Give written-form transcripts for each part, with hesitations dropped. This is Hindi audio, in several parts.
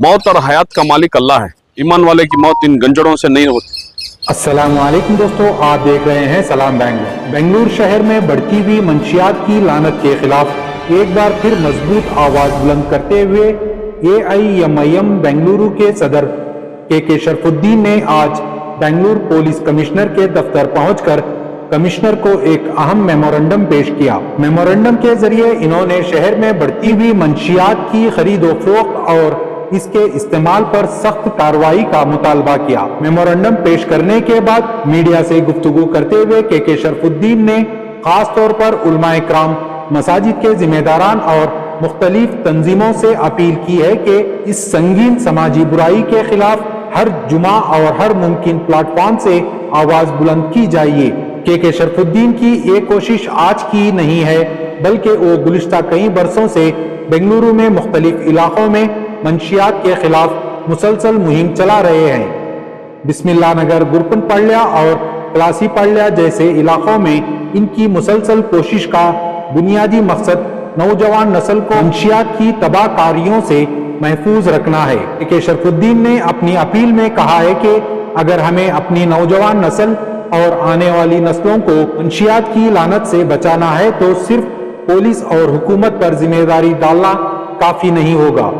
मौत और हयात का मालिक अल्लाह है। ईमान वाले की मौत इन गंजड़ों से नहीं होती। अस्सलाम वालेकुम दोस्तों, आप देख रहे हैं सलाम बेंगलुरु। बेंगलुरु शहर में बढ़ती हुई मंशियात की लानत के खिलाफ एक बार फिर मजबूत आवाज बुलंद करते हुए AIMIM बेंगलुरु के सदर के शरफुद्दीन ने आज बेंगलुरु पुलिस कमिश्नर के दफ्तर पहुंचकर कमिश्नर को एक अहम मेमोरेंडम पेश किया। मेमोरेंडम के जरिए इन्होंने शहर में बढ़ती हुई मंशियात की खरीदो फरोख्त और इसके इस्तेमाल पर सख्त कार्रवाई का मुतालबा किया। मेमोरेंडम पेश करने के बाद मीडिया से गुफ्तगू करते हुए के शरफुद्दीन ने खास तौर पर उलमाए किराम, मसाजिद के जिम्मेदारान और मुख्तलिफ तंजीमों से अपील की है कि इस संगीन समाजी बुराई के खिलाफ हर जुमा और हर मुमकिन प्लेटफॉर्म से आवाज बुलंद की जाइए। के शरफुद्दीन की ये कोशिश आज की नहीं है, बल्कि वो गुज़िश्ता कई बरसों से बेंगलुरु में मुख्तलिफ इलाकों में मंशियात के खिलाफ मुसलसल मुहिम चला रहे हैं। बिस्मिल्लाह नगर, गुरपनपाड्या और क्लासीपाड्या जैसे इलाकों में इनकी मुसलसल कोशिश का बुनियादी मकसद नौजवान नस्ल को मंशियात की तबाहकारियों से महफूज रखना है। के शरफुद्दीन ने अपनी अपील में कहा है कि अगर हमें अपनी नौजवान नस्ल और आने वाली नस्लों को मंशियात की लानत से बचाना है तो सिर्फ पुलिस और हुकूमत पर जिम्मेदारी डालना काफी नहीं होगा।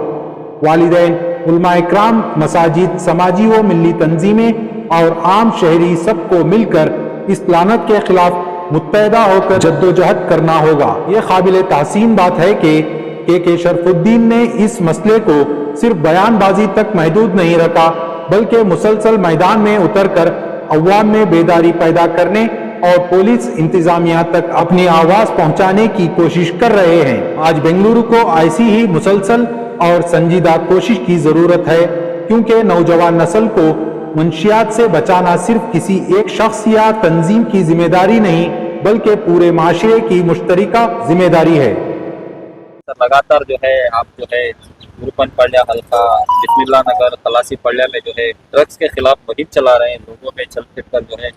वालिदैन, उलमाए किराम, मसाजिद, समाजी व मिली तंजीमें और आम शहरी सबको मिलकर इस लानत के खिलाफ मुत्तहदा होकर जद्दोजहद करना होगा। ये काबिल तहसीन बात है कि के शरफुद्दीन ने इस मसले को सिर्फ बयानबाजी तक महदूद नहीं रखा, बल्कि मुसलसल मैदान में उतरकर अवाम में बेदारी पैदा करने और पुलिस इंतजामिया तक अपनी आवाज पहुंचाने की कोशिश कर रहे हैं। आज बेंगलुरु को ऐसी ही मुसलसल और संजीदा कोशिश की जरूरत है, क्योंकि नौजवान नस्ल को मंशियात से बचाना सिर्फ किसी एक शख्स या तंजीम की जिम्मेदारी नहीं, बल्कि पूरे माशरे की मुश्तरका जिम्मेदारी है। लगातार जो है आप जो है गुरपनपाड्या हल्का, बिस्मिल्लाह नगर, क्लासीपाड्या में जो है ड्रग्स के खिलाफ मुहिम चला रहे हैं। लोगों में चल फिर कर जो है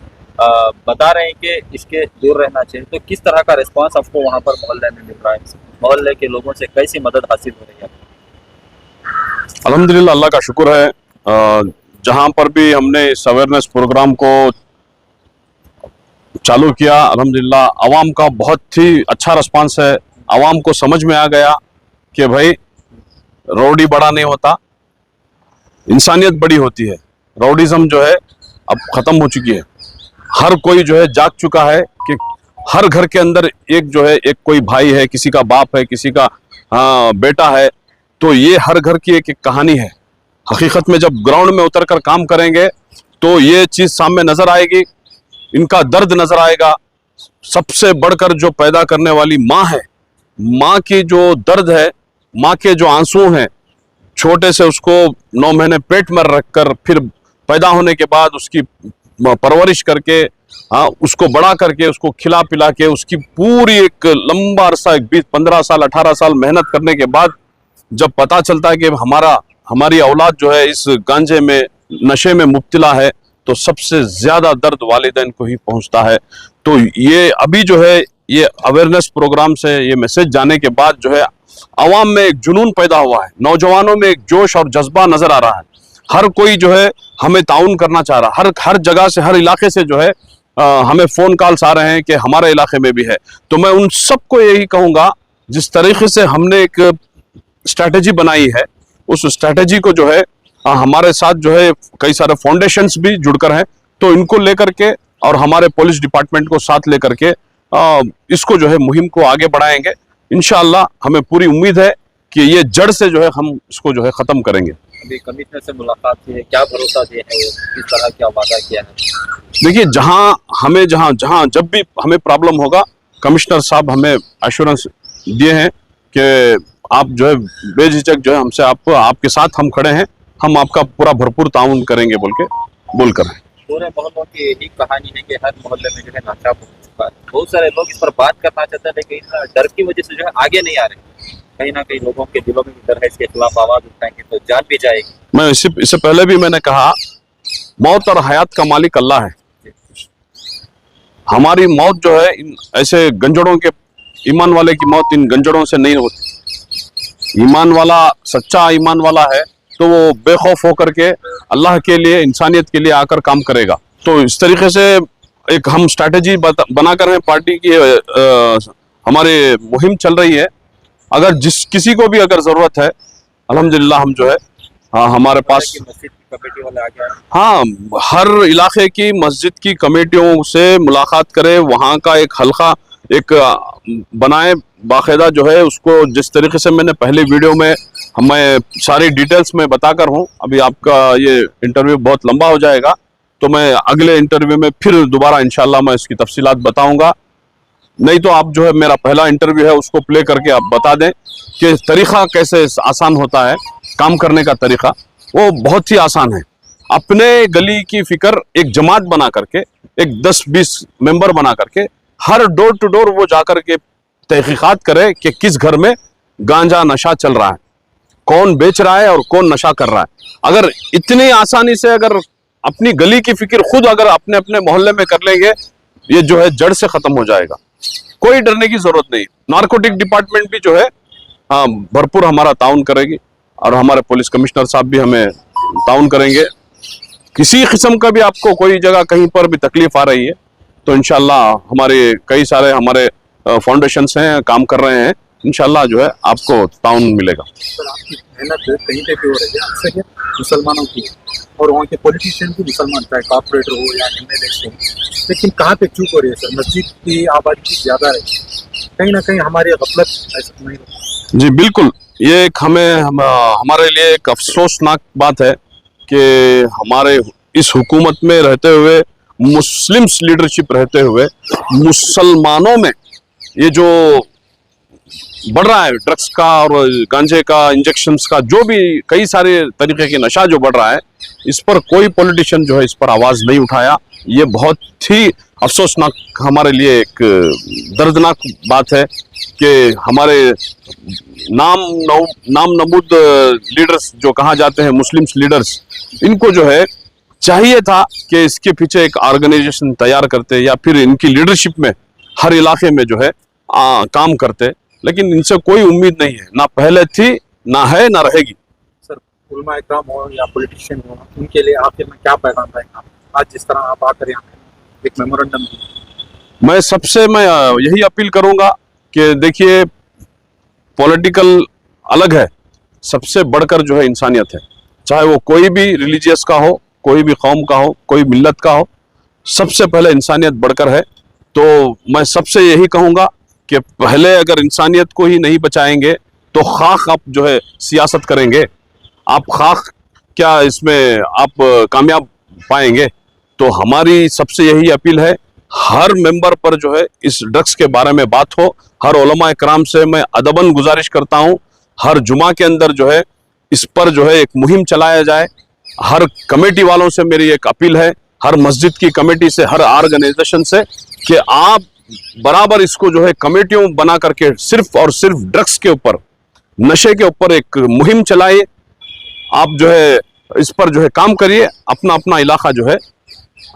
बता रहे हैं कि इसके दूर रहना चाहिए। तो किस तरह का रिस्पांस आपको वहाँ पर मोहल्ले में मिल रहा है? मोहल्ले के लोगों से कैसी मदद हासिल हो रही है? अल्हम्दुलिल्लाह, अल्लाह का शुक्र है। जहाँ पर भी हमने इस अवेयरनेस प्रोग्राम को चालू किया, अल्हम्दुलिल्लाह आवाम का बहुत ही अच्छा रिस्पांस है। आवाम को समझ में आ गया कि भाई रौडी बड़ा नहीं होता, इंसानियत बड़ी होती है। रौडीज़म जो है अब ख़त्म हो चुकी है। हर कोई जो है जाग चुका है कि हर घर के अंदर एक जो है एक कोई भाई है, किसी का बाप है, किसी का बेटा है। तो ये हर घर की एक एक कहानी है। हकीकत में जब ग्राउंड में उतर कर काम करेंगे तो ये चीज़ सामने नज़र आएगी, इनका दर्द नज़र आएगा। सबसे बढ़कर जो पैदा करने वाली माँ है, माँ की जो दर्द है, माँ के जो आंसू हैं, छोटे से उसको 9 महीने पेट में रखकर फिर पैदा होने के बाद उसकी परवरिश करके उसको बड़ा करके उसको खिला पिला के उसकी पूरी एक लंबा अरसा 20-15 साल 18 साल मेहनत करने के बाद जब पता चलता है कि हमारी औलाद जो है इस गांजे में, नशे में मुब्तला है, तो सबसे ज्यादा दर्द वालिदैन को ही पहुंचता है। तो ये अभी जो है ये अवेयरनेस प्रोग्राम से ये मैसेज जाने के बाद जो है आवाम में एक जुनून पैदा हुआ है, नौजवानों में एक जोश और जज्बा नजर आ रहा है। हर कोई जो है हमें ताउन करना चाह रहा है। हर जगह से, हर इलाके से जो है हमें फोन कॉल्स आ रहे हैं कि हमारे इलाके में भी है। तो मैं उन सबको यही कहूँगा, जिस तरीके से हमने एक स्ट्रैटेजी बनाई है, उस स्ट्रैटेजी को जो है हमारे साथ जो है कई सारे फाउंडेशंस भी जुड़कर हैं, तो इनको लेकर के और हमारे पुलिस डिपार्टमेंट को साथ लेकर के इसको जो है मुहिम को आगे बढ़ाएंगे। इंशाअल्लाह हमें पूरी उम्मीद है कि ये जड़ से जो है हम इसको जो है ख़त्म करेंगे। अभी कमिश्नर से मुलाकात की है, क्या भरोसा दिया है, किस तरह क्या वादा किया है? देखिए, जहाँ जब भी हमें प्रॉब्लम होगा, कमिश्नर साहब हमें एश्योरेंस दिए हैं कि आप जो है बेझिझक जो है हमसे आपके साथ हम खड़े हैं, हम आपका पूरा भरपूर ताउन करेंगे बोलकर है। पूरे मोहल्लों की यही कहानी है कि हर मोहल्ले में जो है नशा हो चुका है। बहुत सारे लोग इस पर बात करना चाहते हैं, लेकिन डर की वजह से जो है आगे नहीं आ रहे। कहीं ना कहीं लोगों के दिलों में भी डर है, इसके खिलाफ आवाज उठाएंगे तो जान भी जाएगी। मैं इससे पहले भी मैंने कहा, मौत और हयात का मालिक अल्लाह है। हमारी मौत जो है इन ऐसे गंजड़ों के, ईमान वाले की मौत इन गंजड़ों से नहीं होती। ईमान वाला, सच्चा ईमान वाला है तो वो बेखौफ होकर के अल्लाह के लिए, इंसानियत के लिए आकर काम करेगा। तो इस तरीके से एक हम स्ट्रैटेजी बनाकर हैं पार्टी की, हमारी मुहिम चल रही है। अगर किसी को भी अगर जरूरत है, अल्हम्दुलिल्लाह हम जो है, हाँ, हमारे पास मस्जिद की कमेटी वाले आ गए। हाँ, हर इलाके की मस्जिद की कमेटियों से मुलाकात करें, वहाँ का एक हल्का एक बनाए बाकायदा जो है उसको, जिस तरीके से मैंने पहले वीडियो में मैं सारी डिटेल्स में बताकर हूँ। अभी आपका ये इंटरव्यू बहुत लंबा हो जाएगा, तो मैं अगले इंटरव्यू में फिर दोबारा इंशाल्लाह मैं इसकी तफसीलात बताऊंगा। नहीं तो आप जो है मेरा पहला इंटरव्यू है उसको प्ले करके आप बता दें कि तरीका कैसे आसान होता है, काम करने का तरीका वो बहुत ही आसान है। अपने गली की फिक्र एक जमात बना करके, एक 10-20 मेंबर बना करके हर डोर टू डोर वो जाकर के तहकीकात करे कि किस घर में गांजा नशा चल रहा है, कौन बेच रहा है और कौन नशा कर रहा है। अगर इतनी आसानी से अगर अपनी गली की फिक्र खुद अगर अपने अपने मोहल्ले में कर लेंगे, ये जो है जड़ से खत्म हो जाएगा। कोई डरने की जरूरत नहीं। नारकोटिक डिपार्टमेंट भी जो है हाँ भरपूर हमारा ताउन करेगी और हमारे पुलिस कमिश्नर साहब भी हमें ताउन करेंगे। किसी किस्म का भी आपको कोई जगह कहीं पर भी तकलीफ आ रही है तो इंशाल्लाह हमारे कई सारे हमारे फाउंडेशंस हैं, काम कर रहे हैं, इंशाल्लाह जो है आपको ताउन मिलेगा। सर, आपकी मेहनत कहीं पे भी हो रही है, अक्सर ये मुसलमानों की, और वहाँ के पॉलिटिशियन भी मुसलमान, चाहे कॉर्पोरेटर हो या MLA हो, लेकिन कहाँ पे चूक हो रही है सर? मस्जिद की आबादी ज़्यादा है, कहीं ना कहीं हमारी गफलत ऐसा नहीं होती। जी बिल्कुल, ये एक हमारे लिए एक अफसोसनाक बात है कि हमारे इस हुकूमत में रहते हुए, मुस्लिम्स लीडरशिप रहते हुए, मुसलमानों में ये जो बढ़ रहा है ड्रग्स का और गांजे का, इंजेक्शंस का, जो भी कई सारे तरीके के नशा जो बढ़ रहा है, इस पर कोई पॉलिटिशियन जो है इस पर आवाज नहीं उठाया। ये बहुत ही अफसोसनाक हमारे लिए एक दर्दनाक बात है कि हमारे नाम नमूद लीडर्स जो कहा जाते हैं, मुस्लिम्स लीडर्स, इनको जो है चाहिए था कि इसके पीछे एक ऑर्गेनाइजेशन तैयार करते या फिर इनकी लीडरशिप में हर इलाके में जो है काम करते, लेकिन इनसे कोई उम्मीद नहीं है, ना पहले थी, ना है, ना रहेगी। सर, उलमा इकराम हो या पॉलिटिशियन हो, उनके लिए आखिर में क्या पैगाम रहेगा? आज जिस तरह आप आकर यहाँ पे एक मेमोरेंडम, मैं यही अपील करूंगा कि देखिए, पॉलिटिकल अलग है, सबसे बढ़कर जो है इंसानियत है। चाहे वो कोई भी रिलीजियस का हो, कोई भी कौम का हो, कोई मिल्लत का हो, सबसे पहले इंसानियत बढ़कर है। तो मैं सबसे यही कहूंगा कि पहले अगर इंसानियत को ही नहीं बचाएंगे तो खाक आप जो है सियासत करेंगे, आप खाक क्या इसमें आप कामयाब पाएंगे। तो हमारी सबसे यही अपील है, हर मेंबर पर जो है इस ड्रग्स के बारे में बात हो। हर उलमा इकराम से मैं अदबन गुजारिश करता हूँ, हर जुमा के अंदर जो है इस पर जो है एक मुहिम चलाया जाए। हर कमेटी वालों से मेरी एक अपील है, हर मस्जिद की कमेटी से, हर ऑर्गेनाइजेशन से, कि आप बराबर इसको जो है कमेटियों बना करके सिर्फ और सिर्फ ड्रग्स के ऊपर, नशे के ऊपर एक मुहिम चलाइए। आप जो है इस पर जो है काम करिए, अपना अपना इलाका जो है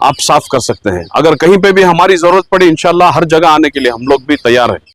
आप साफ कर सकते हैं। अगर कहीं पे भी हमारी जरूरत पड़ी, इंशाल्लाह हर जगह आने के लिए हम लोग भी तैयार हैं।